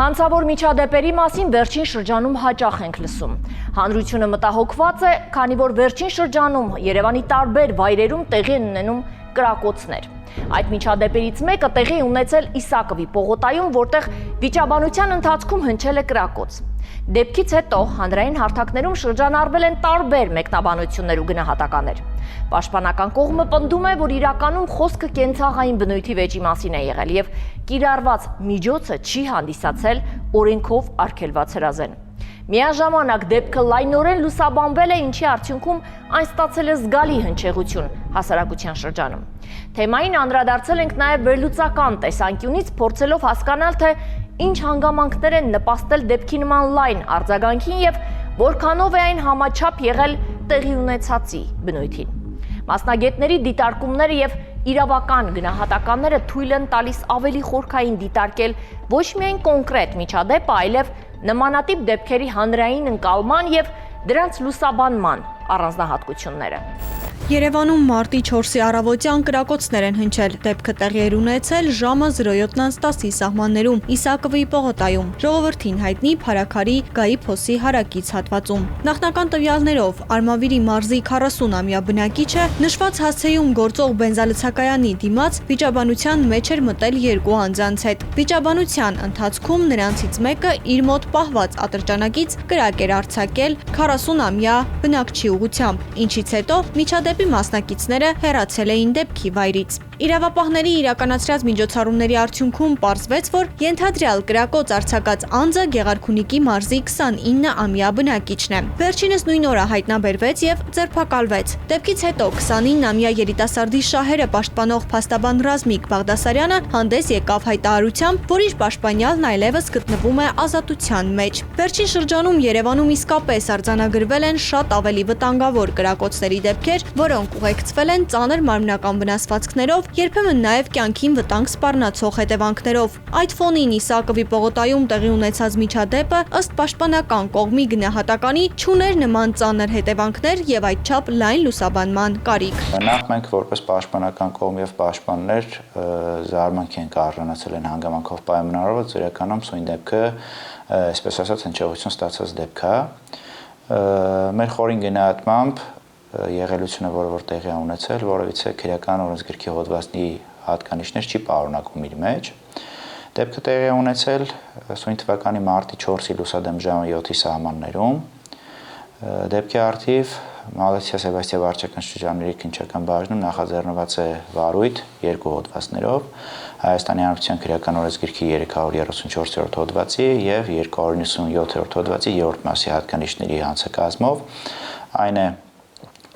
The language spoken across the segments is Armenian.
Հանցավոր միջադեպերի մասին վերջին շրջանում հաճախ ենք լսում։ Հանրությունը մտահոգված է, քանի որ վերջին շրջանում Երևանի տարբեր վայրերում տեղի են ունենում կրակոցներ։ Այդ միջադեպերից մեկը տեղի ունեցել Իսակովի պողոտայում, որտեղ վիճաբանության ընթացքում հնչել է կրակոց։ Դեպքից հետո հանրային հարթակներում շրջանառվել են տարբեր մեկնաբանություններ ու գնահատականներ։ Պաշտպանական կողմը պնդում է, որ իրականում խոսքը կենցաղային բնույթի վեճի մասին է եղել եւ կիրառված միջոցը չի հանդիսացել օրենքով արգելված հրազեն։ Միաժամանակ դեպքը լայնորեն լուսաբանվել է, ինչի արդյունքում այն ստացել է զգալի հնչեղություն հասարակության շրջանում։ Թեմային անդրադարձել ենք նաև վերլուծական տեսանկյունից, փորձելով հասկանալ, թե ինչ հանգամանքներ են նպաստել դեպքի նման լայն արձագանքին եւ որքանով է այն համաչափ եղել տեղի ունեցածի բնույթին։ Մասնագետների դիտարկումները եւ իրավական գնահատականները թույլ են տալիս ավելի խորքային դիտարկել ոչ միայն կոնկրետ միջադեպը, այլև նմանատիպ դեպքերի հանրային ընկալման եւ դրանց լուսաբանման առանձնահատկությունները։ Երևանում մարտի 4-ի առավոտյան կրակոցներ են հնչել։ Դեպքը տեղի էր ունեցել ժամը 07:10-ի սահմաններում Իսակովի պողոտայում, ժողովրդին հայտնի Փարաքարի Գայի փոսի հարակից հատվածում։ Նախնական տվյալներով Արմավիրի մարզի 40-ամյա բնակիչը նշված հասցեում գործող բենզալցակայանի դիմաց վիճաբանության մեջ էր մտել երկու անձանց հետ։ Վիճաբանության ընթացքում նրանցից մեկը իր մոտ պահված ատրճանակից կրակ էր արձակել 40-ամյա բնակչի ուղղությամբ, ինչից հետո միջադեպի մասնակիցները հեռացել էին դեպքի վայրից։ Իրավապահների իրականացրած միջոցառումների արդյունքում պարզվեց, որ ենթադրյալ կրակոց արձակած անձը Գեղարքունիքի մարզի 29-ամյա բնակիչն է։ Վերջինս նույն օրը հայտնաբերվեց եւ ձերբակալվեց։ Դեպքից հետո 29-ամյա երիտասարդի շահերը պաշտպանող փաստաբան Ռազմիկ Բաղդասարյանը հանդես եկավ հայտարարությամբ, որ իր պաշտպանյալն այլևս գտնվում է ազատության մեջ։ Վերջին շրջանում Երևանում իսկապես արձանագրվել են շատ ավելի վտանգավոր կրակոցների դեպքեր, որոնք ուղեկցվել են ծանր մարմնական վնասվածքներով, երբեմն նաև կյանքին վտանգ սպառնացող հետևանքներով։ Այդ ֆոնին Իսակովի պողոտայում տեղի ունեցած միջադեպը ըստ պաշտպանական կողմի գնահատականի չուներ նման ծանր հետևանքներ եւ այդչափ լայն լուսաբանման կարիք։ Նախ մենք որպես պաշտպանական կողմ եւ պաշտպաններ զարմանք ենք արժանացել են հանգամանքով պայմանավորված, որ իրականում սույն դեպքը, այսպես ասած, հնչեղություն ստացած դեպք է։ Մեր խորին գնահատմամբ եղելությունը, որը տեղի է ունեցել, որովհետեւ քրեական օրենսգրքի հոդվածի հատկանիշներ չի պարունակում իր մեջ։ Դեպքը տեղի է ունեցել սույն թվականի մարտի 4-ի լուսադեմ ժամը 7-ի սահմաններում։ Դեպքի առթիվ Մալեցիա Սեբաստիա վարչական շրջանների քննչական բաժնում նախաձեռնված է վարույթ երկու հոդվածներով՝ Հայաստանի Հանրապետության քրեական օրենսգրքի 334-րդ հոդվածի եւ 297-րդ հոդվածի 3-րդ մասի հատկանիշների հանցակազմով։ Այն է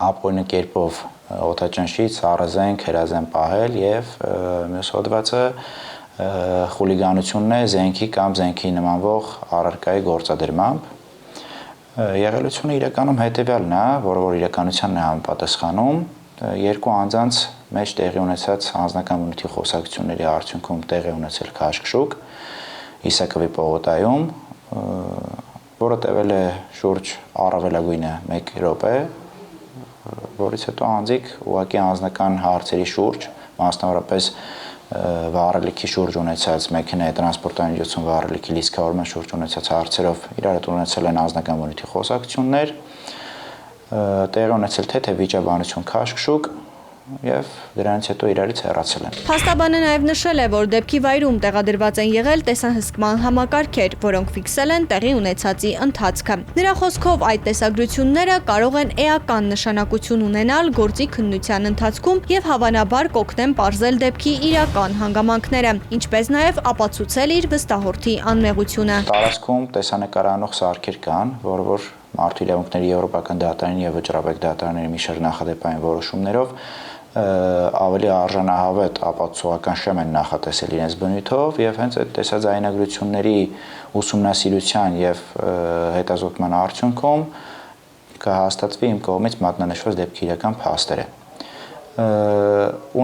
ապօրինի կերպով օդաճնշից առազենք հրազեն պահել եւ մյուս հոդվածը խուլիգանությունն է զենքի կամ զենքի նմանվող առարկայի գործադրմամբ։ Եղելությունը իրականում հետեւյալն է, որ իրականությանն է համապատասխանում, երկու անձանց մեջ տեղի ունեցած անձնական բնույթի խոսակցությունների արդյունքում տեղի ունեցել քաշքշուկ Իսակովի պողոտայում, որը տևել է շուրջ առավելագույնը 1 րոպե, որից հետո անձիկ ուղղակի անձնական հարցերի շուրջ, մասնավորապես վառելիքի շուրջ ունեցած մեքենայի տրանսպորտային միջոցում վառելիքի լիցքավորման շուրջ ունեցած հարցերով իրար հետ ունեցել են անձնական բնույթի խոսակցություններ, տեղի ունեցել թե վիճաբանություն քաշքշուկ եւ դրանից հետո իրարից հեռացել են։ Փաստաբանը նաև նշել է, որ դեպքի վայրում տեղադրված են եղել տեսահսկման համակարգեր, որոնք ֆիքսել են տեղի ունեցածի ընթացքը։ Նրա խոսքով այդ տեսագրությունները կարող են էական նշանակություն ունենալ գործի քննության ընթացքում եւ հավանաբար կօգնեն պարզել դեպքի իրական հանգամանքները, ինչպես նաև ապացուցել իր վստահորդի անմեղությունը։ Տարածքում տեսանկարահանող սարքեր կան, որ Մարդու իրավունքների եվրոպական դատարանի եւ վճռաբեկ դատարանների մի շարք նախադեպային որոշումներով ավելի արժանահավետ ապացուցողական շեմ են նախատեսել իրենց բնույթով եւ հենց այդ տեսաձայնագրությունների ուսումնասիրության եւ հետազոտման արդյունքում կհաստատվի իմ կողմից մատնանշված դեպքի իրական փաստերը։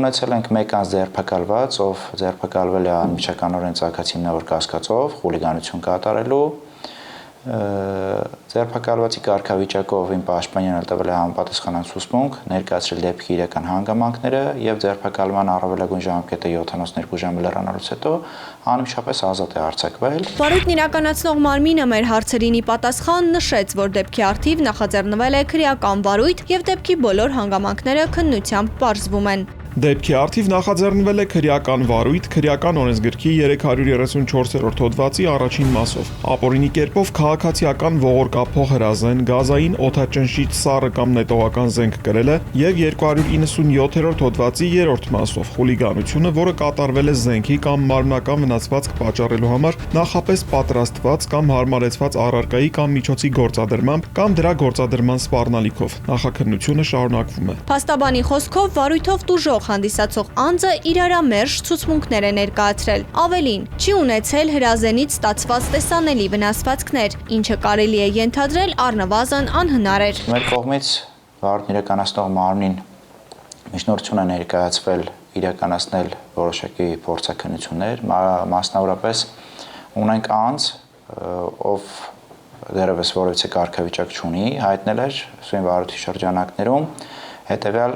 Ունեցել ենք մեկ անձ ձերբակալված, ով ձերբակալվել է անմիջականորեն ցանկացի հիմնավոր կասկածով խուլիգանություն կատարելու։ Ձերբակալվածի կարգավիճակով իմ պաշտպանյանը տվել է համապատասխանան ցուցմունք, ներկայացրել դեպքի իրական հանգամանքները եւ ձերբակալման առավելագույն ժամկետը 72 ժամը լրանալուց հետո անմիջապես ազատ է արձակվել։ Վարույթն իրականացնող մարմինը մեր հարցերին ի պատասխան նշեց, որ դեպքի առթիվ նախաձեռնվել է քրեական վարույթ եւ դեպքի բոլոր հանգամանքները քննությամբ պարզվում են։ Դեպքի առթիվ նախաձեռնվել է քրեական վարույթ քրեական օրենսգրքի 334-րդ հոդվածի առաջին մասով։ Ապօրինի կերպով քաղաքացիական ողորկափող հրազեն, գազային օդաճնշիչ սառը կամ նետողական զենք կրելը եւ 297-րդ հոդվածի 3-րդ մասով խուլիգանությունը, որը կատարվել է զենքի կամ մարմնական վնասվածք պատճառելու համար նախապես պատրաստված կամ հարմարեցված առարկայի կամ միջոցի գործադրմամբ կամ դրա գործադրման սպառնալիքով։ Նախաքննությունը շարունակվում է։ Փաստաբանի խոսքով վարույթով տուժող հանդիսացող անձը իրարամերժ ցուցմունքներ է ներկայացրել։ Ավելին, չի ունեցել հրազենից ստացված տեսանելի վնասվածքներ, ինչը կարելի է ենթադրել առնվազն անհնար էր։ Մեր կողմից վարույթն իրականացնող մարմնին միջնորդություն է ներկայացվել իրականացնել որոշակի փորձաքննություններ, մասնավորապես ունենք անձ, ով դեռևս որևէ կարգավիճակ չունի, հայտնել էր սույն վարույթի շրջանակներում հետևյալ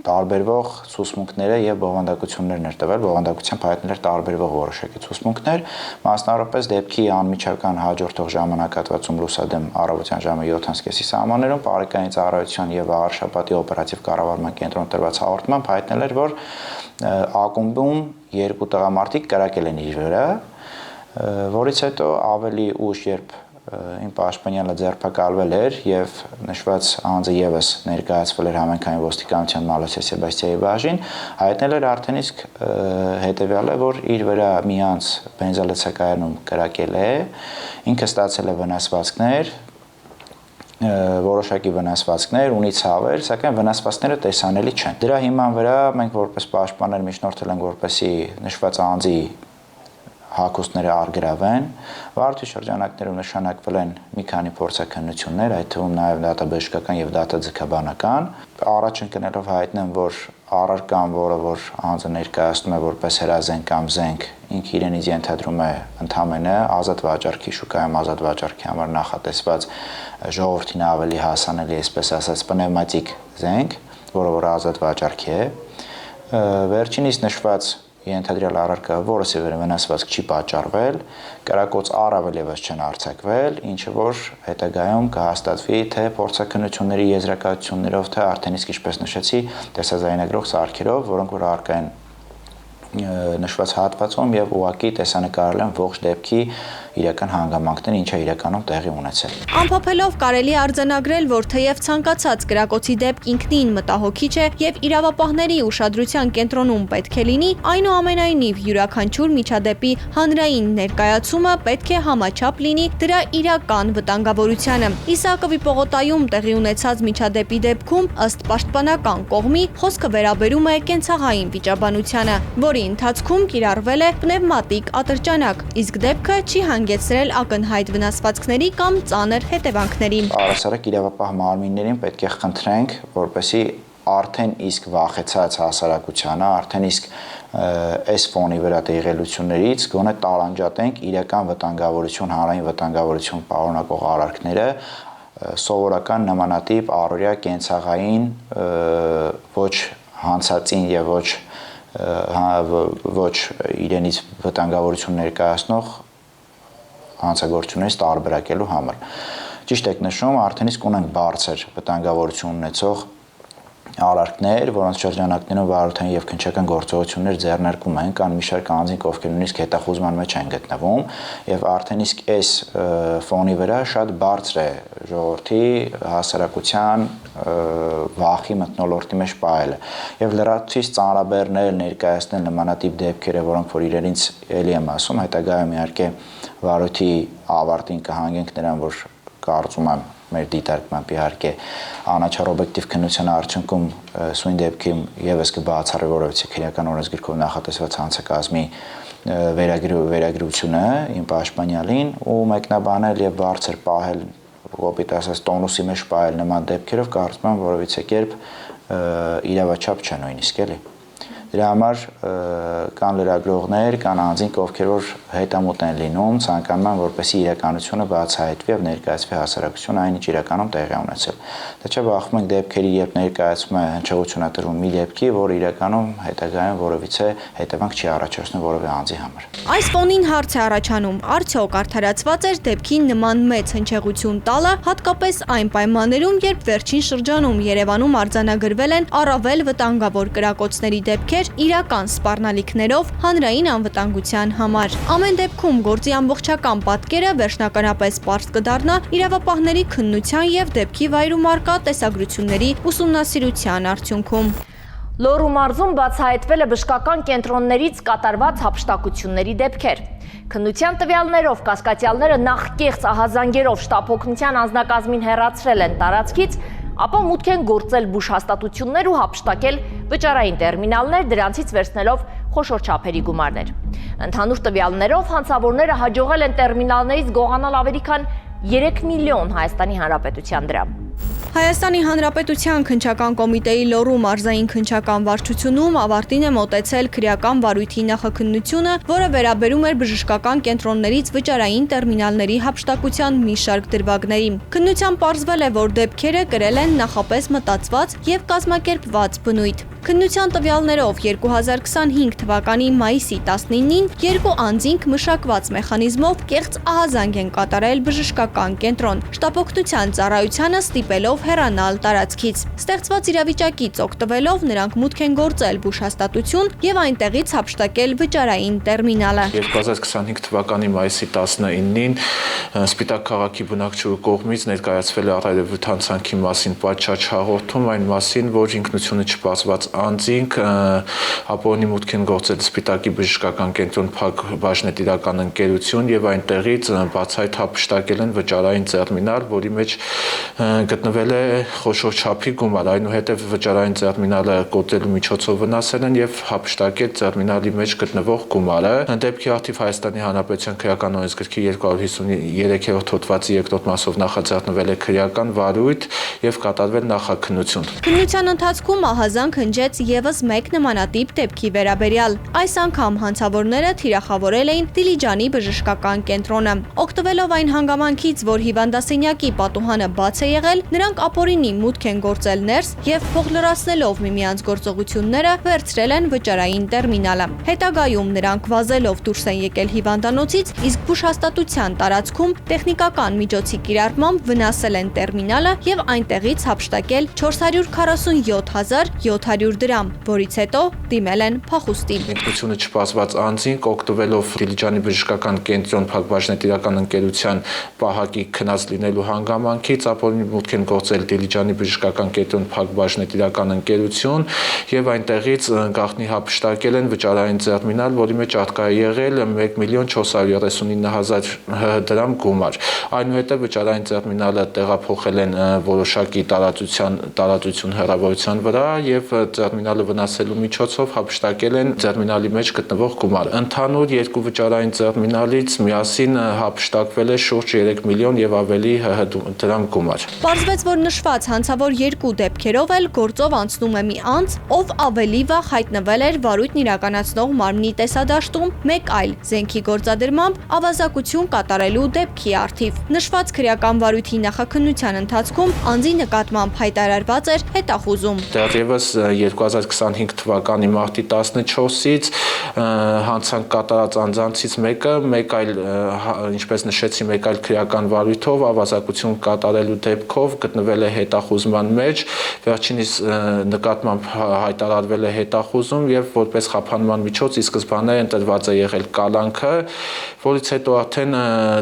տարբերվող ցուցմունքները եւ բովանդակություններն էր տվել, բովանդակությամբ հայտնել էր տարբերվող որոշակի ցուցմունքներ, մասնավորապես դեպքի անմիջական հաջորդող ժամանակահատվածում լուսադեմ առավոտյան ժամը 7:30-ի սահմաններում Պարեկային ծառայության եւ Արշապատի օպերատիվ կառավարման կենտրոն տրված հաղորդմամբ հայտնել էր, որ ակումբում երկու տղամարդիկ կրակել են իր վրա, որից հետո ավելի ուշ, երբ իմ պաշտպանյալը ձերբակալվել էր եւ նշված անձը եւս ներկայացվել էր համայնքային ոստիկանության Մալոս Սեբաստիայի բաժին, հայտնել էր արդեն իսկ հետեւյալը, որ իր վրա մի անձ բենզալցակայանում կրակել է, ինքը ստացել է վնասվածքներ, որոշակի վնասվածքներ, ունի ցավեր, սակայն վնասվածքները տեսանելի չեն։ Դրա հիման վրա մենք որպես պաշտպաններ միջնորդել ենք, որպեսզի նշված անձի հագուստները արգրավեն, վարույթի շրջանակներում նշանակվել են մի քանի փորձաքննություններ, այդ թվում նաև դատաբժշկական եւ դատաձգաբանական, առաջ ընկնելով հայտնեմ, որ առարկան, որ անձը ներկայացնում է որպես հրազեն կամ զենք, ինքը իրենից ենթադրում է ընդամենը ազատ վաճառքի շուկայում ազատ վաճառքի համար նախատեսված ժողովրդին ավելի հասանելի, այսպես ասած, պնևմատիկ զենք, որը ազատ վաճառքի է, վերջինիս նշված ենթադրյալ առարկա, որը սևերը վնասվածք չի պատճառվել, կրակոց առավել եւս չեն արձակվել, ինչը որ հետագայում կհաստատվի թե փորձաքննությունների եզրակացություններով, թե արդեն իսկ ինչպես նշեցի, տեսազայնագրող սարքերով, որոնք որ առկա են նշված հատվածում եւ ուղղակի տեսանկարել են ողջ դեպքի իրական հանգամանքները, ինչը իրականում տեղի ունեցել։ Ամփոփելով կարելի է արձանագրել, որ թեև ցանկացած կրակոցի դեպք ինքնին մտահոգիչ է եւ իրավապահների ուշադրության կենտրոնում պետք է լինի, այնուամենայնիվ յուրաքանչյուր միջադեպի հանրային ներկայացումը պետք է համաչափ լինի դրա իրական վտանգավորությանը։ Իսակովի պողոտայում տեղի ունեցած միջադեպի դեպքում ըստ պաշտպանական կողմի խոսքը վերաբերում է կենցաղային վիճաբանությանը, որի ընթացքում կիրառվել է պնևմատիկ ատրճանակ, իսկ դեպքը չի հանգեցրել ակնհայտ վնասվածքների կամ ծանր հետևանքների։ Առասարակ իրավապահ մարմիններին պետք է խնդրենք, որպեսզի արդեն իսկ վախեցած հասարակությանը, արդեն իսկ այս ֆոնի վրա տեղելություններից գոնե տարանջատենք իրական վտանգավորություն, հանրային վտանգավորություն պարունակող արարքները, սովորական նմանատիպ առօրյա կենցաղային ոչ հանցածին եւ ոչ իրենից վտանգավորություն ներկայացնող հանցագործություններից տարբերակելու համար։ Ճիշտ եք նշում, արդեն իսկ ունենք բարձր վտանգավորություն ունեցող արարքներ, որոնց շրջանակներում վարորդային եւ քննչական գործողություններ ձեռնարկում են, կան մի շարք անձինք, ովքեր նույնիսկ հետախուզման մեջ են գտնվում, եւ արդեն իսկ այս ֆոնի վրա շատ բարձր է ժողովրդի հասարակության վախի մթնոլորտի մեջ պահելը եւ լրացուցիչ ծանրաբեռներ ներկայացնել նմանատիպ դեպքերը, որոնք որ իրենից ելի եմ ասում, հետագայում իհարկե վարույթի ավարտին կհանգենք նրան, որ կարծում եմ մեր դիտարկմամբ իհարկե անաչառ օբյեկտիվ քննության արդյունքում սույն դեպքում եւս կբացառվի որևէ քրեական օրենսգրքով նախատեսված հանցակազմի վերագրությունը իմ պաշտպանյալին ու մեկնաբանել եւ բարձր պահել կոպիտ ասած տոնուսի մեջ պահել նման դեպքերով կարծում եմ որևէ կերպ իրավաչափ չէ նույնիսկ էլի։ Դրա համար կան լրագրողներ, կան անձինք, ովքեր որ հետամուտ են լինում, ցանկանում են, որպեսզի իրականությունը բացահայտվի եւ ներկայացվի հասարակություն այն ինչ իրականում տեղի ունեցել։ Դա չէ, բախվում ենք դեպքերի, երբ ներկայացվում է հնչողություն տրվում մի դեպքի, որը իրականում հետագայում որևիցե հետևանք չի առաջացնում որևէ անձի համար։ Այս ֆոնին հարց է առաջանում. արդյոք արդարացված էր դեպքին նման մեծ հնչեղություն տալը, հատկապես այն պայմաններում, երբ վերջին շրջանում Երևանում արձանագրվել են առավել վտանգավոր կրակոցների դեպքեր իրական սպառնալիքներով հանրային անվտանգության համար։ Ամեն դեպքում գործի ամբողջական պատկերը վերջնականապես պարզ կդառնա իրավապահների քննության եւ դեպքի վայրում առկա տեսագրությունների ուսումնասիրության արդյունքում։ Լոռու մարզում բացահայտվել է բժշկական կենտրոններից կատարված հափշտակությունների դեպքեր։ Քննության տվյալներով կասկածյալները նախ կեղծ ահազանգերով շտապօգնության անձնակազմին հեռացրել են տարածքից, ապա մուտք են գործել բուժհաստատություններ ու հափշտակել վճարային տերմինալներ, դրանցից վերցնելով խոշոր չափերի գումարներ։ Ընդհանուր տվյալներով հանցավորները հաջողել են տերմինալներից գողանալ ավելի քան 3 միլիոն Հայաստանի Հանրապետության դրամ։ Հայաստանի Հանրապետության քննչական կոմիտեի Լոռու մարզային քննչական վարչությունում ավարտին է մոտեցել քրեական վարույթի նախաքննությունը, որը վերաբերում էր բժշկական կենտրոններից վճարային տերմինալների հափշտակության մի շարք դրվագների։ Քննության պարզվել է, որ դեպքերը կրել են նախապես մտածված եւ կազմակերպված բնույթ։ Քննության տվյալներով 2025 թվականի մայիսի 19-ին երկու անձինք մշակված մեխանիզմով կեղծ ահազանգ են կատարել բժշկական կենտրոն, շտապօգնության ծառայությանը ստիպելով հեռանալ տարածքից։ Ստեղծված իրավիճակից օգտվելով նրանք մուտք են գործել բուժհաստատություն եւ այնտեղից հափշտակել վճարային տերմինալը։ 2025 թվականի մայիսի 19-ին Սպիտակ քաղաքի բնակչուհու կողմից ներկայացվել է առայրավետ հանցանքի մասին պատշաճ հաղորդում, այն մասին, որ ինքնությունը չպասված անձինք ապօրինի մուտք են գործել Սպիտակի բժշկական կենտրոն Փակ բաժնետիրական ընկերություն եւ այնտեղից բացահայտ հափշտակել են վճարային տերմինալ, որի մեջ գտնվել է խոշոր չափի գումար, այնուհետև վճարային տերմինալը կոտրելու միջոցով վնասել են եւ հափշտակել տերմինալի մեջ գտնվող գումարը։ Դեպքի արդիվ Հայաստանի Հանրապետության քրեական օրենսգրքի 253-րդ հոդվածի 2-րդ մասով նախաձեռնվել է քրեական վարույթ եւ կատարվել նախաքննություն։ Քննության ընթացքում ահազանգ հնչեց եւս մեկ նմանատիպ դեպքի վերաբերյալ։ Այս անգամ հանցավորները թիրախավորել էին Դիլիջանի բժշկական կենտրոնը։ Օգտվելով այն հանգամանքից, որ հիվանդասենյակի պատուհանը բաց է եղել, նրանք ապօրինի մուտք են գործել ներս եւ փող լրացնելով միմյանց գործողությունները վերցրել են վճարային տերմինալը։ Հետագայում նրանք վազելով դուրս են եկել հիվանդանոցից, իսկ բուժհաստատության տարածքում տեխնիկական միջոցի կիրառմամբ վնասել են տերմինալը եւ այնտեղից հափշտակել 447,700 դրամ, որից հետո դիմել են փախուստի։ Ինքնությունը չպասված անձինք օգտվելով Դիլիջանի բժշկական կենտրոն Փակ բաժնետիրական ընկերության պահակի քնած լինելու հանգամանքից ապօրինի մուտք են գործել Դիլիջանի բժշկական կենտրոն Փակ բաժնետիրական ընկերություն եւ այնտեղից գաղտնի հափշտակել են վճարային տերմինալ, որի մեջ արկա է եղել 1,439,000 դրամ գումար։ Այնուհետև վճարային տերմինալը տեղափոխել են որոշակի տարածություն հեռավորության վրա եւ տերմինալը վնասելու միջոցով հափշտակել են տերմինալի մեջ գտնվող գումար։ Ընդհանուր երկու վճարային տերմինալից միասին հափշտակվել է շուրջ 3 միլիոն եւ ավելի դրամ գումար։ Պարզվեց, որ նշված հանցավոր երկու դեպքերով էլ գործով անցնում է մի անձ, ով ավելի վաղ հայտնվել էր վարույթն իրականացնող մարմնի տեսադաշտում, մեկ այլ զենքի գործադրմամբ ավազակություն կատարելու դեպքի առթիվ։ Նշված քրեական վարույթի նախաքննության ընթացքում անձի նկատմամբ հայտարարված էր հետախուզում։ Դեռևս 2025 թվականի մարտի 14-ից հանցանք կատարած անձանցից մեկը, մեկ այլ, ինչպես նշեցի, մեկ այլ քրեական վարույթով ավազակություն կատարելու դեպքով գտնվել է հետախուզման մեջ, վերջինիս նկատմամբ հայտարարվել է հետախուզում եւ որպես խափանման միջոց ի սկզբանե ընտրված է եղել կալանքը, որից հետո արդեն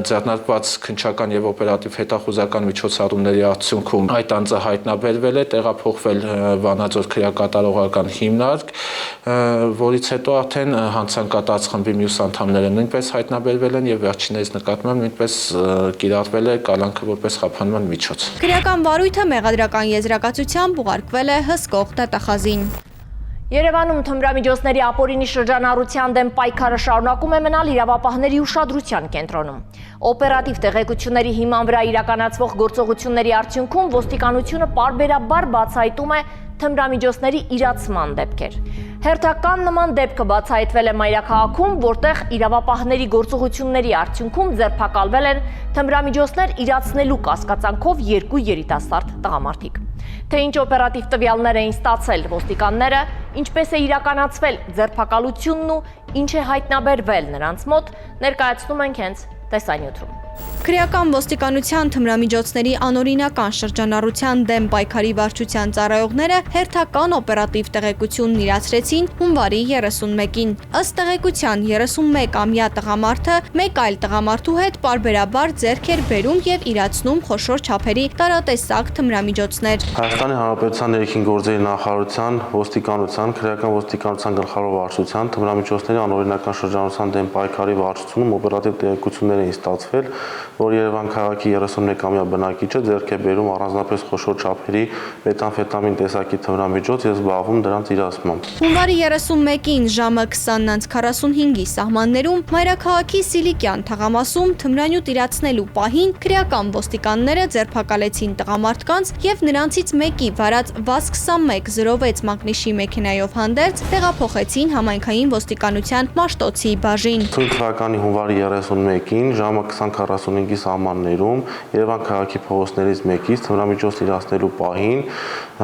ձեռնարկված քննչական եւ օպերատիվ հետախուզական միջոցառումների արդյունքում այդ անձը հայտնաբերվել է, տեղափոխվել Վանաձոր քրեակատարողական հիմնարկ, որից հետո արդեն հանցանքատած խմբի մյուս անդամները նույնպես հայտնաբերվել են եւ վերջիններս նկատմամբ նույնպես կիրառվել է կալանքը որպես խափանման միջոց։ Քրեական վարույթը մեղադրական եզրակացությամբ ուղարկվել է հսկող դատախազին։ Երևանում թմրամիջոցների ապօրինի շրջանառության դեմ պայքարը շարունակում է մնալ իրավապահների ուշադրության կենտրոնում։ Օպերատիվ տեղեկությունների հիման վրա իրականացվող գործողությունների արդյունքում ոստիկանությունը պարբերաբար բացահայտում է թմրամիջոցների իրացման դեպքեր։ Հերթական նման դեպքը բացահայտվել է Մայրաքաղաքում, որտեղ իրավապահների գործողությունների արդյունքում ձերբակալվել են թմրամիջոցներ իրացնելու կասկածանքով 2 երիտասարդ տղամարդիկ։ Թե ինչ օպերատիվ տվյալներ էին ստացել ոստիկանները, ինչպես է իրականացվել ձերբակալությունն ու ինչ է հայտնաբերվել նրանց մոտ, ներկայացնում ենք հենց տեսանյութում։ Քրեական ոստիկանության թմրամիջոցների անօրինական շրջանառության դեմ պայքարի վարչության ծառայողները հերթական օպերատիվ տեղեկությունն իրացրեցին հունվարի 31-ին։ Ըստ տեղեկության 31-ամյա տղամարդը մեկ այլ տղամարդու հետ պարբերաբար ձեռք էր բերում եւ իրացնում խոշոր չափերի տարատեսակ թմրամիջոցներ։ Հայաստանի Հանրապետության ներքին գործերի նախարարության, ոստիկանության, քրեական ոստիկանության գլխավոր վարչության թմրամիջոցների անօրինական շրջանառության դեմ պայքարի վարչությունում օպերատիվ տեղեկություններ էին ստացվել, որ Երևան քաղաքի 31-ամյա բնակիչը ձեռք է բերում առանձնապես խոշոր չափերի մեթամֆետամին տեսակի թմրամիջոց եւ զբաղվում դրանց իրացմամբ։ Հունվարի 31-ին ժամը 20:45-ի սահմաններում Մայրաքաղաքի Սիլիկյան թաղամասում թմրանյութ իրացնելու պահին քրեական ոստիկանները ձերբակալեցին տղամարդկանց եւ նրանցից մեկի վարած VAZ-2106 մակնիշի մեքենայով հանդերձ տեղափոխեցին համայնքային ոստիկանության Մաշտոցի բաժին։ Թվականի հունվարի 31-ին ժամը 20:45-ի սահմաններում Երևան քաղաքի փողոցներից մեկից թմրամիջոց իրացնելու պահին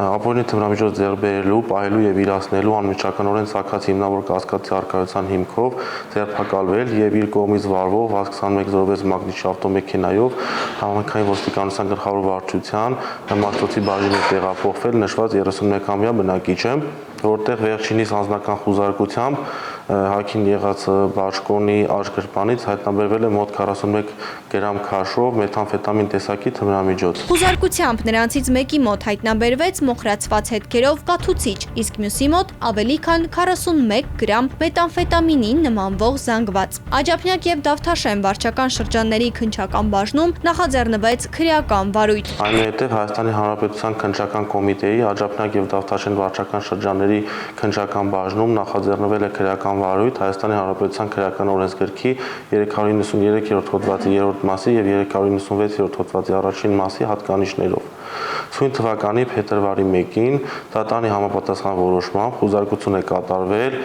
ապօրինի թմրամիջոց ձեռք բերելու, պահելու եւ իրացնելու անմիջականորեն ցակած հիմնավոր կասկածի առկայության հիմքով ձերբակալվել եւ իր կողմից վարվող VAZ-2106 մակնիշի ավտոմեքենայով համայնքային ոստիկանության գլխավոր վարչության Մաշտոցի բաժինը տեղափոխվել նշված 31-ամյա բնակիչը, որտեղ վերջինիս անձնական խուզարկությամբ հագին եղած բաշխոնի աշկրտանից հայտնաբերվել է մոտ 41 գրամ քաշով մեթամֆետամին տեսակի թմրամիջոց։ Խուզարկությամբ նրանցից մեկի մոտ հայտնաբերվեց մոխրացված հետքերով կաթուցիչ, իսկ մյուսի մոտ ավելի քան 41 գրամ մեթամֆետամինին նմանվող զանգված։ Աջափնյակ եւ Դավթաշեն վարչական շրջանների քննչական բաժնում նախաձեռնվեց քրեական վարույթ։ Այնուհետև Հայաստանի Հանրապետության քննչական կոմիտեի Աջափնյակ եւ Դավթաշեն վարչական շրջանների քննչական բաժնում նախաձեռնվել է քրեական վարույթ Հայաստանի Հանրապետության քրեական օրենսգրքի 393-րդ հոդվածի 3-րդ մասի եւ 396-րդ հոդվածի առաջին մասի հատկանիշներով։ Ցույց թվականի փետրվարի 1-ին դատանի համապատասխան որոշմամբ խուզարկություն է կատարվել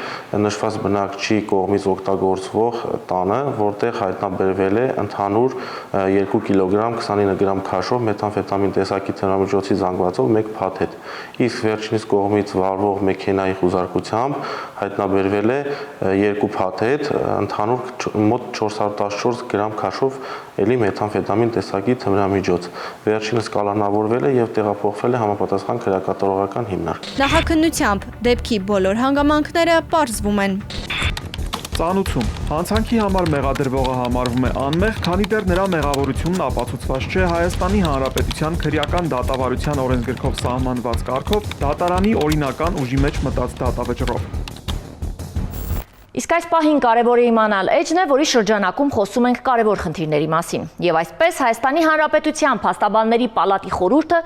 նշված բնակչի կողմից օգտագործվող տանը, որտեղ հայտնաբերվել է ընդհանուր 2 կիլոգրամ 29 գրամ քաշով մեթամֆետամին տեսակի թմրամիջոցի զանգվածով 1 փաթեթ, իսկ վերջինիս կողմից վարվող մեքենայի խուզարկությամբ հայտնաբերվել է 2 փաթեթ, ընդհանուր մոտ 414 գրամ քաշով էլի մեթամֆետամին տեսակի թմրամիջոց։ Վերջինս կալանավորվել է եւ տեղափոխվել է համապատասխան քրեակատարողական հիմնարկ։ Նախաքննությամբ դեպքի բոլոր հանգամանքները պարզվում են։ Ծանուցում։ Հանցանքի համար մեղադրվողը համարվում է անմեղ, քանի դեռ նրա մեղավորությունն ապացուցված չէ Հայաստանի Հանրապետության քրեական դատավարության օրենսգրքով սահմանված կարգով դատարանի օրինական ուժի մեջ մտած դատավճռով։ Իսկ այս պահին կարևոր է իմանալ էջն է, որի շրջանակում խոսում ենք կարևոր խնդիրների մասին։ Եւ այսպես Հայաստանի Հանրապետության Փաստաբանների պալատի խորհուրդը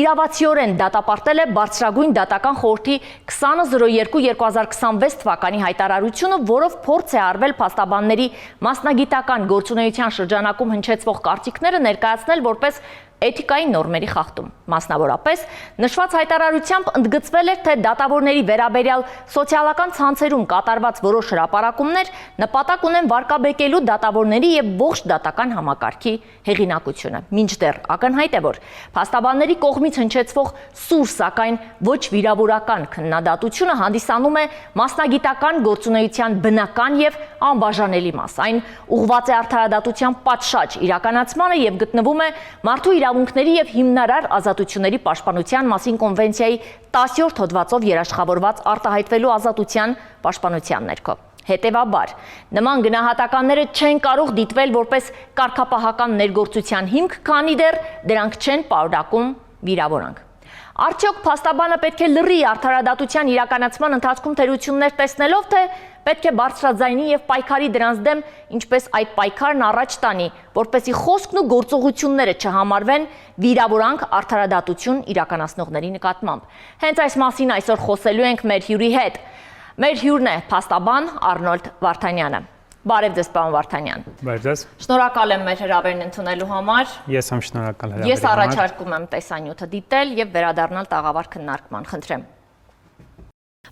իրավացիորեն դատապարտել է Բարձրագույն դատական խորհրդի 20.02.2026 թվականի հայտարարությունը, որով փորձ է արվել փաստաբանների մասնագիտական գործունեության շրջանակում հնչեցվող կարծիքները ներկայացնել որպես էթիկայի նորմերի խախտում։ Մասնավորապես, նշված հայտարարությամբ ընդգծվել էր, թե դատավորների վերաբերյալ սոցիալական ցանցերում կատարված որոշ հրապարակումներ նպատակ ունեն վարկաբեկելու դատավորների եւ ողջ դատական համակարգի հեղինակությունը։ Մինչդեռ ակնհայտ է, որ փաստաբանների կողմից հնչեցվող սուր, սակայն ոչ վիրավորական քննադատությունը հանդիսանում է մասնագիտական գործունեության բնական եւ անբաժանելի մաս։ Այն ուղղված է արդարադատության պատշաճ իրականացմանը եւ գտնվում է մարդու իրավունքների եւ հիմնարար ազատությունների պաշտպանության մասին կոնվենցիայի 10-րդ հոդվածով երաշխավորված արտահայտվելու ազատության պաշտպանության ներքո։ Հետևաբար, նման գնահատականները չեն կարող դիտվել որպես կարգապահական ներգործության հիմք, քանի դեռ դրանք չեն պարունակում վիրավորանք։ Արդյոք փաստաբանը պետք է լռի արդարադատության իրականացման ընթացքում թերություններ տեսնելով, թե պետք է բարձրաձայնի եւ պայքարի դրանց դեմ, ինչպես այդ պայքարն առաջ տանի, որպեսզի խոսքն ու գործողությունները չհամարվեն վիրավորանք արդարադատություն իրականացնողների նկատմամբ։ Հենց այս մասին այսօր խոսելու ենք մեր հյուրի հետ։ Մեր հյուրն է փաստաբան Արնոլդ Վարդանյանը։ Բարև ձեզ, պարոն Վարդանյան։ Բարև ձեզ։ Շնորհակալ եմ մեր հրավերն ընդունելու համար։ Ես եմ շնորհակալ հրավերի համար։ Ես առաջարկում եմ տեսանյութը դիտել եւ վերադառնալ տաղավար քննարկման, խնդրեմ։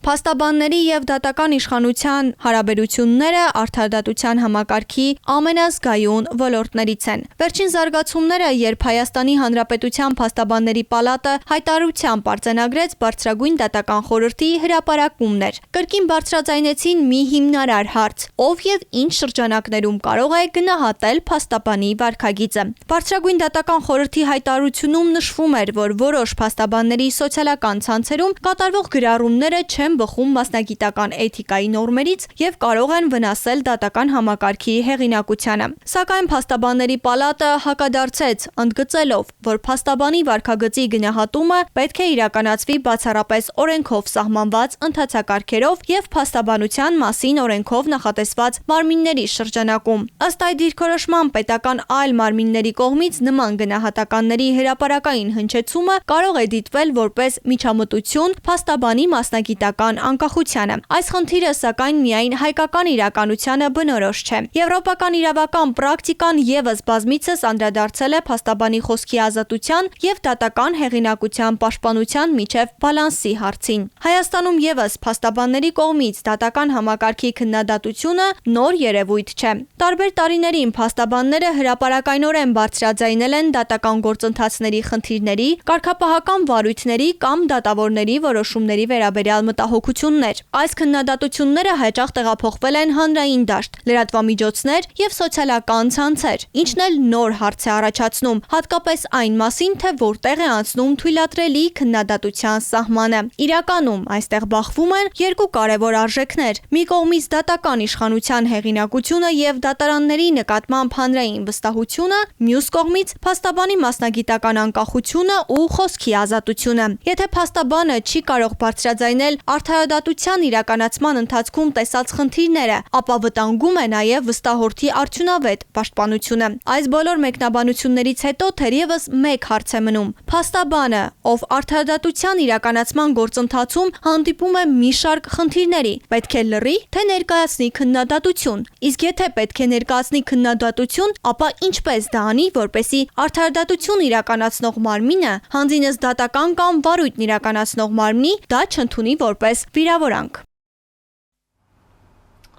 Փաստաբանների եւ դատական իշխանության հարաբերությունները արդարադատության համակարգի ամենազգայուն ոլորտներից են։ Վերջին զարգացումները, երբ Հայաստանի Հանրապետության Փաստաբանների պալատը հայտարարությամբ արձանագրեց բարձրագույն դատական խորհրդի հրապարակումն էր։ Կրկին բարձրաձայնեցին մի հիմնարար հարց՝ ով եւ ինչ շրջանակներում կարող է գնահատել փաստաբանի վարքագիծը։ Բարձրագույն դատական խորհրդի հայտարարությունում նշվում էր, որ որոշ փաստաբանների սոցիալական ցանցերում կատարվող գրառումները չեն բխում մասնագիտական էթիկայի նորմերից եւ կարող են վնասել դատական համակարգի հեղինակությանը։ Սակայն Փաստաբանների պալատը հակադարձեց, ընդգծելով, որ փաստաբանի վարքագծի գնահատումը պետք է իրականացվի բացառապես օրենքով սահմանված ընթացակարգերով եւ փաստաբանության մասին օրենքով նախատեսված մարմինների շրջանակում։ Ըստ այդ դիրքորոշման պետական այլ մարմինների կողմից նման գնահատականների հրապարակային հնչեցումը կարող է դիտվել որպես միջամտություն փաստաբանի մասնագիտական անկախությանը։ Այս խնդիրը սակայն միայն հայկական իրականությանը բնորոշ չէ։ Եվրոպական իրավական պրակտիկան եւս բազմիցս անդրադարձել է փաստաբանի խոսքի ազատության եւ դատական հեղինակության պաշտպանության միջև բալանսի հարցին։ Հայաստանում եւս փաստաբանների կողմից դատական համակարգի քննադատությունը նոր երևույթ չէ։ Տարբեր տարիներին փաստաբանները հրապարակայնորեն բարձրաձայնել են դատական գործընթացների խնդիրների, կարգապահական վարույթների կամ դատավորների որոշումների վերաբերյալ մտահոգություններ։ Այս քննադատությունները հաճախ տեղափոխվել են հանրային դաշտ, լրատվամիջոցներ եւ սոցիալական ցանցեր, ինչն էլ նոր հարց է առաջացնում, հատկապես այն մասին, թե որտեղ է անցնում թույլատրելի քննադատության սահմանը։ Իրականում այստեղ բախվում են երկու կարևոր արժեքներ՝ մի կողմից դատական իշխանության հեղինակությունը եւ դատարանների նկատմամբ հանրային վստահությունը, մյուս կողմից փաստաբանի մասնագիտական անկախությունը ու խոսքի ազատությունը։ Եթե փաստաբանը չի կարող բարձրաձայնել արդարադատության իրականացման ընթացքում տեսած խնդիրները, ապա վտանգում է նաև վստահորդի արդյունավետ պաշտպանությունը։ Այս բոլոր մեկնաբանություններից հետո թերևս մեկ հարց է մնում։ Փաստաբանը, ով արդարադատության իրականացման գործընթացում հանդիպում է մի շարք խնդիրների, պետք է լռի, թե ներկայացնի քննադատություն։ Իսկ եթե պետք է ներկայացնի քննադատություն, ապա ինչպես դա անի, որպեսզի արդարադատություն իրականացնող մարմինը հանձինս դատական կամ վարույթն իրականացնող մարմնի դա չընդունի որպես վիրավորանք։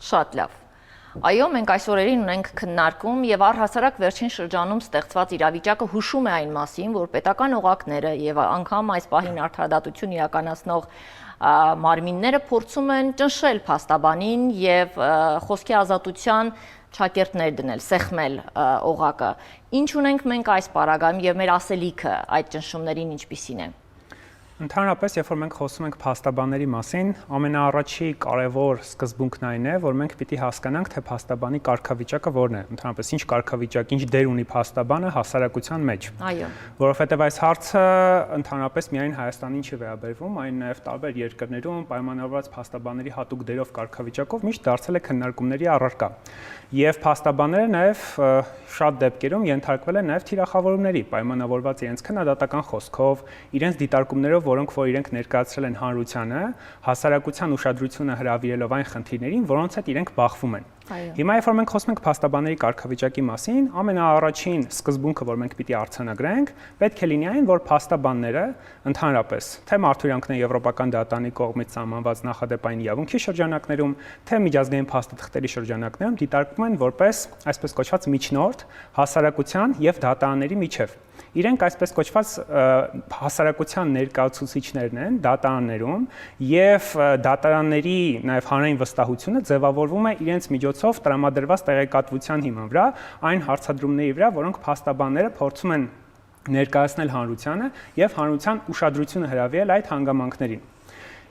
Շատ լավ։ Այո, մենք այս օրերին ունենք քննարկում եւ առհասարակ վերջին շրջանում ստեղծված իրավիճակը հուշում է այն մասին, որ պետական օղակները եւ անգամ այս պահին արդարադատություն իրականացնող մարմինները փորձում են ճնշել փաստաբանին եւ խոսքի ազատության չակերտներ դնել, սեղմել օղակը։ Ինչ ունենք մենք այս պարագայում եւ մեր ասելիքը այդ ճնշումներին ինչպիսին է։ Ընդհանրապես, երբ որ մենք խոսում ենք փաստաբանների մասին, ամենաառաջի կարևոր սկզբունքն այն է, որ մենք պիտի հասկանանք, թե փաստաբանի կարգավիճակը որն է։ Ընդհանրապես, ինչ կարգավիճակ, ինչ դեր ունի փաստաբանը հասարակության մեջ։ Այո։ Որովհետև այս հարցը ընդհանրապես միայն Հայաստանին չի վերաբերվում, այն նաև տարբեր երկրներում պայմանավորված փաստաբանների հատուկ դերով կարգավիճակով միշտ դարձել է քննարկումների առարկա։ Եվ փաստաբանները նաև շատ դեպքերում ենթարկվել են նաև թիրախավորումների, պայմանավորված իրենց քննադատական խոսքով, իրենց դիտարկումներով, որոնք որ իրենք ներկայացրել են հանրությանը, հասարակության ուշադրությունը հրավիրելով այն խնդիրներին, որոնց հետ իրենք բախվում են։ Հիմա երբ որ մենք խոսում ենք փաստաբանների կարգավիճակի մասին, ամենաառաջին սկզբունքը, որ մենք պիտի արձանագրենք, պետք է լինի այն, որ փաստաբանները ընդհանրապես, թե մարդուրանքների եվրոպական դատարանի կողմից սահմանված նախադեպային իրավունքի շրջանակներում, թե միջազգային փաստաթղթերի շրջանակներում դիտարկվում են որպես այսպես կոչված միջնորդ հասարակության եւ դատարանների միջև։ Իրենք այսպես կոչված հասարակության ներկայացուցիչներն են դատարաններում եւ դատարանների նաեւ հանրային վստահությունը ձևավորվում է իրենց միջոցով տրամադրված տեղեկատվության հիման վրա, այն հարցադրումների վրա, որոնք փաստաբանները փորձում են ներկայացնել հանրությանը եւ հանրության ուշադրությունը հրավիրել այդ հանգամանքներին։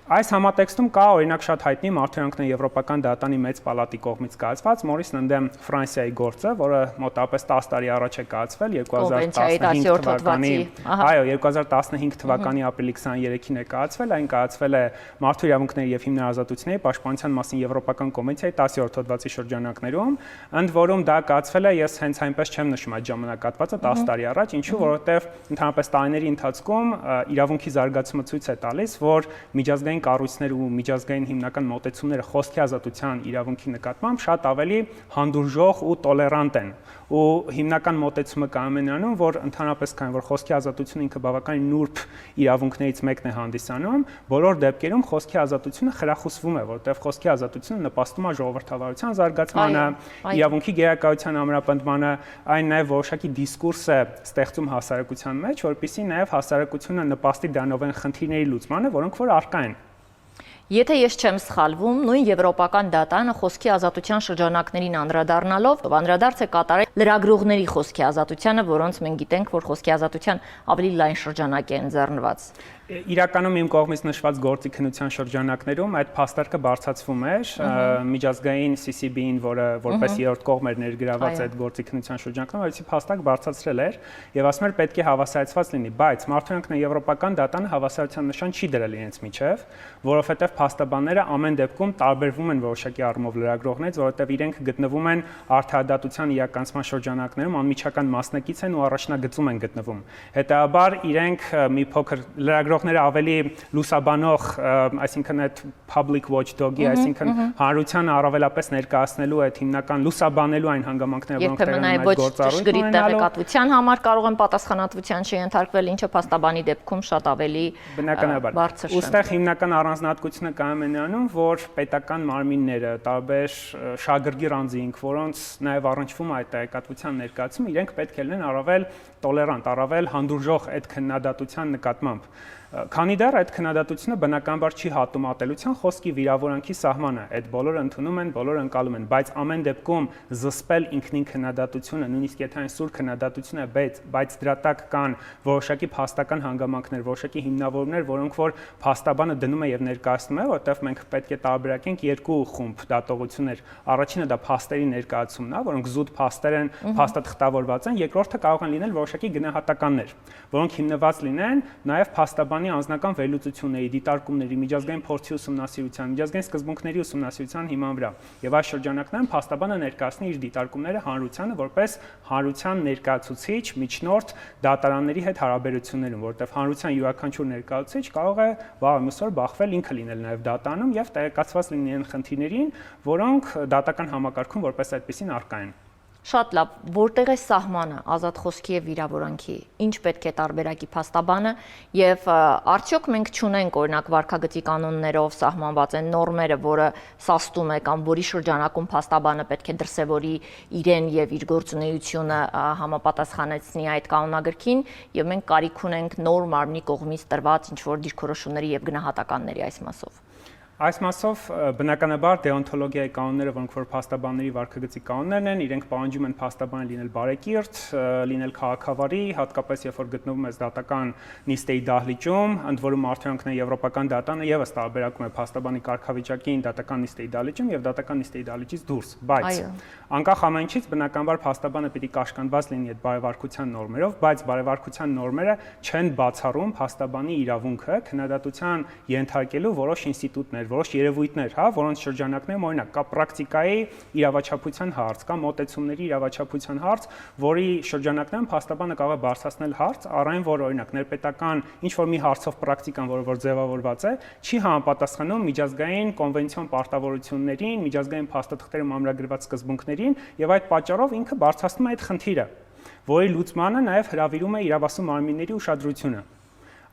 Այս համատեքստում կա օրինակ շատ հայտնի մարդուրանքների եվրոպական դատարանի մեծ պալատի կողմից կայացված Մորիսն ընդդեմ Ֆրանսիայի գործը, որը մոտավորապես 10 տարի առաջ է կայացվել 2015 թվականի, այո, 2015 թվականի ապրիլի 23-ին է կայացվել, այն կայացվել է Մարդու իրավունքների եւ հիմնարարազատությունների պաշտպանության մասին Եվրոպական կոմիտեի 10-րդ հոդվածի շրջանակներում, ընդ որում դա կայացվել է, ես հենց այնպես չեմ նշում այդ ժամանակահատվածը 10 տարի առաջ, ինչու որովհետեւ ընդհանրապես տարիների ընթացքում իրավունքի զարգացումը ցույց է տալիս, որ միջազգային միջազգային կառույցներ ու միջազգային հիմնական մոտեցումները խոսքի ազատության իրավունքի նկատմամբ շատ ավելի հանդուրժող ու տոլերանտ են։ Ու հիմնական մոտեցումը կայանում է նրանում, որ ընդհանրապես քանի որ խոսքի ազատությունը ինքը բավականին նուրբ իրավունքներից մեկն է հանդիսանում, բոլոր դեպքերում խոսքի ազատությունը խրախուսվում է, որտեղ խոսքի ազատությունը նպաստում է ժողովրդավարության զարգացմանը, իրավունքի գերակայության ամրապնդմանը, այն նաև որոշակի դիսկուրս է ստեղծում հասարակության մեջ, որպեսզի նաև հասարակությունը նպաստի դրանով այն խնդիրների լուծմանը, որոնք որ առկա են։ Եթե ես չեմ սխալվում, նույն եվրոպական դատանը խոսքի ազատության շրջանակներին անդրադառնալով անդրադարձ է կատարել լրագրողների խոսքի ազատությանը, որոնց մենք գիտենք, որ խոսքի ազատության ավելի լայն շրջանակ է ընձեռնված։ Իրականում իմ կողմից նշված գործի քննության շրջանակներում այդ փաստարկը բարձրացվում էր միջազգային CCB-ին, որը որպես երրորդ կողմ էր ներգրաված այդ գործի քննության շրջանակներում, այդպիսի փաստարկ բարձրացրել էր եւ ասում էր պետք է հավասարեցված լինի, բայց մարդու եվրոպական դատան հավասարության նշան չի դրել իրենց միջև, որովհետեւ փաստաբանները ամեն դեպքում տարբերվում են որոշակի առումով լրագրողներից, որովհետեւ իրենք գտնվում են արդարադատության իրականացման շրջանակներում, անմիջական մասնակից են ու առաջնագծում են գտնվում։ Հետեւաբար իրենք մի փոքր լրագրողները ավելի լուսաբանող, այսինքն այդ public watchdog-ի, այսինքն հանրությանը առավելապես ներկայացնելու այդ հիմնական լուսաբանելու այն հանգամանքները, որոնք տեղի ունեն այդ գործառույթը տեղեկատվության համար կարող են պատասխանատվության չենթարկվել, ինչը փաստաբանի դեպքում շատ ավելի բարձր է։ Ուստեղ հիմնական առանձնահատկությունը կայանում է նրանում, որ պետական մարմինները, տարբեր շագրգիռ անձինք, որոնց նաև առնչվում է այդ տեղեկատվության ներկայացումը, իրենք պետք է լինեն առավել տոլերանտ, առավել հանդուրժող այդ քննադատության նկատմամբ։ Քանի դեռ այդ քննադատությունը բնականաբար չի հատում ատելության խոսքի վիրավորանքի սահմանը, այդ բոլորը ընդունում են, բոլորը ընկալում են, բայց ամեն դեպքում զսպել ինքնին քննադատությունը, նույնիսկ եթե այն սուր քննադատություն է, բայց դրա տակ կան որոշակի փաստական հանգամանքներ, որոշակի հիմնավորումներ, որոնք որ փաստաբանը դնում է եւ ներկայացնում է, որտեղ մենք պետք է տարբերակենք երկու խումբ դատողություններ։ Առաջինը դա փաստերի ներկայացումն է, որոնք զուտ փաստեր են, փաստաթղթավորված են, երկրորդը կարող են լինել որոշակի գնահատականներ, որոնք հիմնված լինեն նաեւ փաստաբանի անձնական վերլուծությունների, դիտարկումների, միջազգային փորձի ուսումնասիրության, միջազգային սկզբունքների ուսումնասիրության հիման վրա։ Եվ այս շրջանակներում փաստաբանը ներկայացնի իր դիտարկումները հանրությանը որպես հանրության ներկայացուցիչ, միջնորդ դատարանների հետ հարաբերություններում, որտեղ հանրության յուրաքանչյուր ներկայացուցիչ կարող է վաղ ամուսոր բախվել ինքը լինել նաև դատարանում եւ տեղեկացված լինի այն խնդիրներին, որոնք դատական համակարգում որպես այդպեսին առկա են։ Շատ լավ, որտեղ է սահմանը ազատ խոսքի եւ վիրավորանքի, ինչ պետք է տարբերակի փաստաբանը եւ արդյոք մենք չունենք օրինակ վարքագծի կանոններով սահմանված են նորմերը, որը սաստում է կամ որի շրջանակում փաստաբանը պետք է դրսևորի իրեն եւ իր գործունեությունը համապատասխանեցնի այդ կանոնագրքին եւ մենք կարիք ունենք նոր մարմնի կողմից տրված ինչ որ դիրքորոշումների եւ գնահատականների այս մասով։ Այս մասով բնականաբար դեոնտոլոգիայի կանոնները, որոնք որ փաստաբանների վարքագծի կանոններն են, իրենք պահանջում են փաստաբանը լինել բարեկիրթ, լինել քաղաքավարի, հատկապես երբ որ գտնվում ես դատական նիստերի դահլիճում, ընդ որում արդյունքն եվրոպական դատանը եւս տարբերակում է փաստաբանի կարգավիճակին դատական նիստերի դահլիճում եւ դատական նիստերի դահլիճից դուրս, բայց անկախ ամենից բնականաբար փաստաբանը պիտի կաշկանդված լինի այդ բարեվարքության նորմերով, բայց բարեվարքության նորմերը չեն բացառում փաստաբանի իրավունքը քննադատության ենթարկելու որոշ ինստիտուտներ, որոշ երևույթներ, որոնց շրջանակներում օրինակ կա պրակտիկայի իրավաչափության հարց, կա մոտեցումների իրավաչափության հարց, որի շրջանակներում փաստաբանը կարող է բարձրացնել հարց, առ այն որ օրինակ ներպետական ինչ որ մի հարցով պրակտիկան, որը ձևավորված է, չի համապատասխանում միջազգային կոնվենցիոն պարտավորություններին, միջազգային փաստաթղթերում ամրագրված սկզբունքներին եւ այդ պատճառով ինքը բարձրացնում է այդ խնդիրը, որի լուծմանը նաեւ հրավիրում է իրավասու մարմինների ուշադրությունը։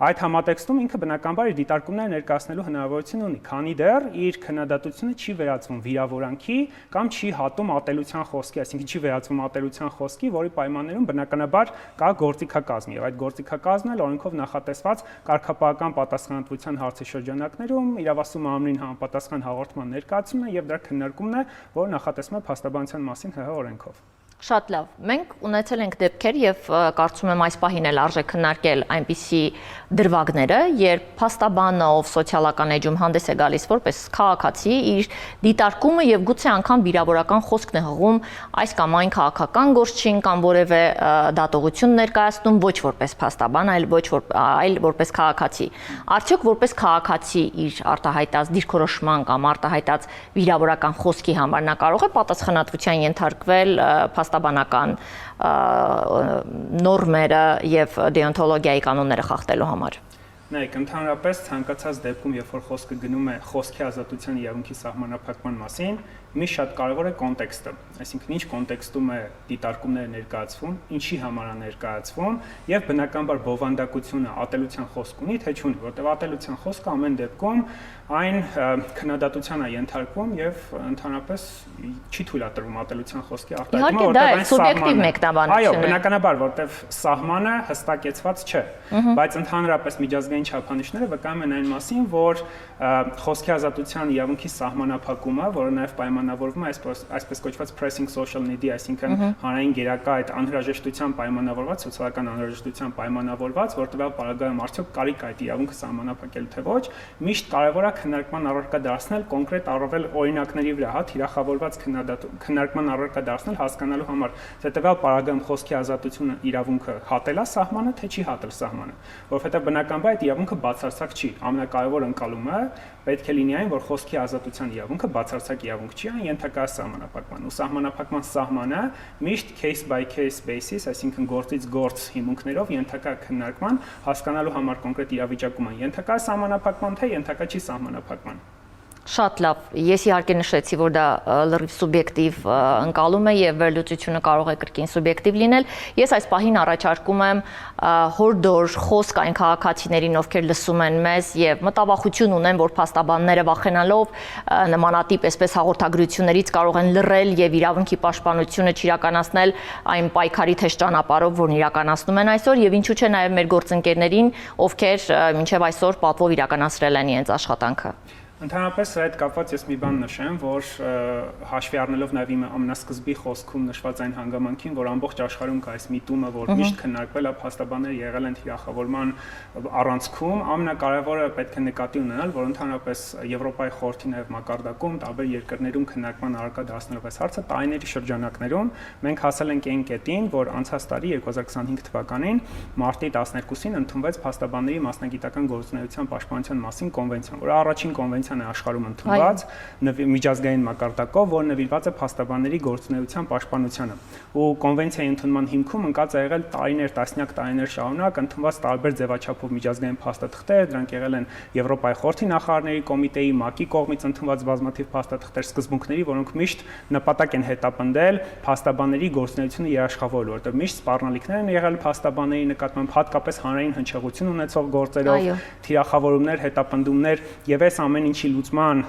Այդ համատեքստում ինքը բնականաբար իր դիտարկումները ներկայացնելու հնարավորություն ունի, քանի դեռ իր քննադատությունը չի վերածվում վիրավորանքի կամ չի հատում ատելության խոսքի, այսինքն չի վերածվում ատելության խոսքի, որի պայմաններում բնականաբար կա գործիքակազմ, եւ այդ գործիքակազմն էլ օրենքով նախատեսված կարգապահական պատասխանատվության հարցի շրջանակներում իրավասու մարմնին համապատասխան հաղորդման ներկայացումն է եւ դրա քննարկումն է, որը նախատեսվում է փաստաբանության մասին ՀՀ օրենքով։ Շատ լավ։ Մենք ունեցել ենք դեպքեր եւ կարծում եմ այս պահին էլ արժե քննարկել այնպիսի դրվագները, երբ փաստաբանը, ով սոցիալական էջում հանդես է գալիս որպես քաղաքացի, իր դիտարկումը եւ գուցե անգամ վիրավորական խոսքն է հղում այս կամ այն քաղաքական գործչին կամ որևէ դատողություն ներկայացնում ոչ որպես փաստաբան, այլ որպես քաղաքացի։ Արդյոք որպես քաղաքացի իր արտահայտած դիրքորոշման կամ արտահայտած վիրավորական խոսքի համար նա կարող է պատասխանատվության ենթարկվել փաստաբանական նորմերը եւ դեոնտոլոգիայի կանոնները խախտելու համար։ Նայեք, ընդհանրապես ցանկացած դեպքում, երբ որ խոսքը գնում է խոսքի ազատության իրավունքի սահմանափակման մասին, միշտ շատ կարևոր է կոնտեքստը, այսինքն ինչ կոնտեքստում է դիտարկումները ներկայացվում, ինչի համար է ներկայացվում եւ բնականաբար բովանդակությունը ատելության խոսք ունի, թե չունի, որտեղ ատելության խոսքը ամեն դեպքում այն քննադատության է ենթարկվում եւ ընդհանրապես չի թույլատրվում ատելության խոսքի արտահայտումը, որտեղ այն սուբյեկտիվ մեկնաբանություն է։ Այո, բնականաբար, որտեղ սահմանը հստակեցված չէ, բայց ընդհանրապես միջազգային չափանիշները վկայում են այն մասին, որ խոսքի ազատության իրավունքի սահմանափակումը, որը նաեւ պայմանավորվում է այսպես կոչված pressing social need-ի, այսինքն հանրային գերակա այդ անհրաժեշտության պայմանավորված, սոցիալական անհրաժեշտության պայմանավորված, որտեղ պարագայում արդյոք կարիք այդ իրավունքը սահմանափակել թե ոչ, միշտ կարևոր է քննարկման առարկա դարձնել կոնկրետ առավել օրինակների վրա, թիրախավորված քննարկման առարկա դարձնել հասկանալու համար, հետեւյալ պարագայում խոսքի ազատությունը իրավունքը հատել է սահմանը, թե չի հատել սահմանը, որովհետեւ բնականաբար այդ իրավունքը բացարձակ չի, ամենակարևոր ընկալումը պետք է լինի այն, որ խոսքի ազատության իրավունքը բացարձակ իրավունք չի, այն ենթակա սահմանափակման, ու սահմանափակման սահմանը միշտ case by case basis, այսինքն գործից գործ հիմունքներով ենթակա քննարկման, հասկանալու համար կոնկրետ իրավիճակում են ենթակա սահմանափակման, թե ենթակա չի սահմանափակման։ Շատ լավ, ես իհարկե նշեցի, որ դա լրիվ սուբյեկտիվ ընկալում է եւ վերլուծությունը կարող է կրկին սուբյեկտիվ լինել։ Ես այս պահին առաջարկում եմ հորդոր խոսք այն քաղաքացիներին, ովքեր լսում են մեզ եւ մտավախություն ունեն, որ փաստաբանները վախենալով նմանատիպ այսպես հաղորդագրություններից կարող են լռել եւ իրավունքի պաշտպանությունը չիրականացնել այն պայքարի թեժ ճանապարհով, որն իրականացնում են այսօր եւ ինչու՞ չէ նաեւ մեր գործընկերներին, ովքեր մինչեւ այսօր պատվով իրականացրել են իրենց աշխատանքը։ Ընդհանրապես սա հետ կապված ես մի բան նշեմ, որ հաշվի առնելով նաև իմ ամենասկզբի խոսքում նշված այն հանգամանքին, որ ամբողջ աշխարհում կա այս միտումը, որ միշտ քննարկվել է, փաստաբանները եղել են թիրախավորման առանցքում, ամենակարևորը պետք է նկատի ունենալ, որ ընդհանրապես Եվրոպայի խորհրդի նաև մակարդակում տարբեր երկրներում քննարկման առարկա դարձնելով այս հարցը տարիների շրջանակներում մենք հասել ենք այն կետին, որ անցած տարի 2025 թվականին մարտի 12-ին ընդունվեց փաստաբանների մասնագիտական գործունեության պաշտպանության մասին կոնվենցիան, որը առաջին կոնվենցիան է աշխարհում ընդունված միջազգային մակարդակով, որը նվիրված է փաստաբանների գործունեության պաշտպանությանը։ Ու կոնվենցիայի ընդունման հիմքում ընկած է եղել տարիներ, տասնյակ տարիներ շարունակ ընդունված տարբեր ձևաչափով միջազգային փաստաթղթեր, դրանք եղել են Եվրոպայի խորհրդի նախարարների կոմիտեի, ՄԱԿ-ի կողմից ընդունված բազմաթիվ փաստաթղթեր, սկզբունքների, որոնք միշտ նպատակ են հետապնդել փաստաբանների գործունեությունը երաշխավորել, որտեղ միշտ սպառնալիքներ են եղել փաստաբանների նկատմամբ, հատկապես հանրային հնչեղություն ունեցող գործերով, թիրախավորումներ, հետապնդումներ, եւ այս ամեն ինչի լուծման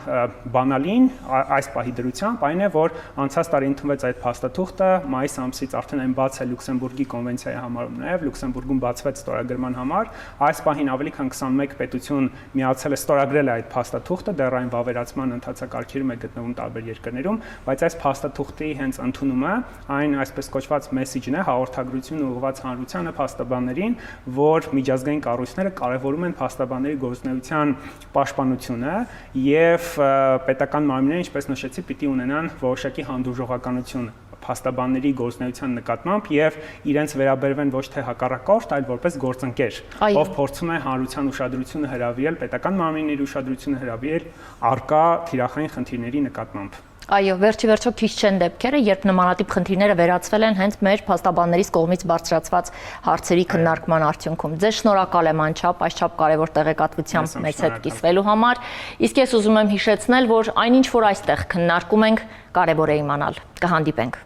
բանալին այս պահի դրությամբ այն է, որ անցած տարի ընդունվեց այդ փաստաթուղթը, մայիս ամսից արդեն այն բաց է Լյուքսեմբուրգի կոնվենցիայի համարում, նաեւ Լյուքսեմբուրգում բացվեց ստորագրման համար, այս պահին ավելի քան 21 պետություն միացել է ստորագրել է այդ փաստաթուղթը, դեռ այն վավերացման ընթացակարգերում է գտնվում տարբեր երկրներում, բայց այս փաստաթուղթի հենց ընդունումը այն այսպես կոչված մեսեջն է, հաղորդագրությունը ուղղված հանրությանը, փաստաբաններին, որ միջազգային կառույցները կարևորում են փաստաբանների գործունեության պաշտպանությունը եւ պետական մարմինները, ինչպես նշեցի, պիտի ունենան որոշակի հանդուրժողականություն փաստաբանների գործունեության նկատմամբ եւ իրենց վերաբերվեն ոչ թե հակառակորդ, այլ որպես գործընկեր, ով փորձում է հանրության ուշադրությունը հրավիրել, պետական մարմինների ուշադրությունը հրավիրել արկա թիրախային խնդիրների նկատմամբ։ Այո, վերջիվերջո քիչ չեն դեպքերը, երբ նմանատիպ խնդիրները վերացվել են հենց մեր փաստաբաններից կողմից բարձրացված հարցերի քննարկման արդյունքում։ Ձեզ շնորհակալ եմ անչափ այսչափ կարևոր տեղեկատվությամբ մեզ հետ կիսվելու համար։ Իսկ ես ուզում եմ հիշեցնել, որ այնինչ որ այստեղ քննարկում ենք, կարևոր է իմանալ։ Կհանդիպենք։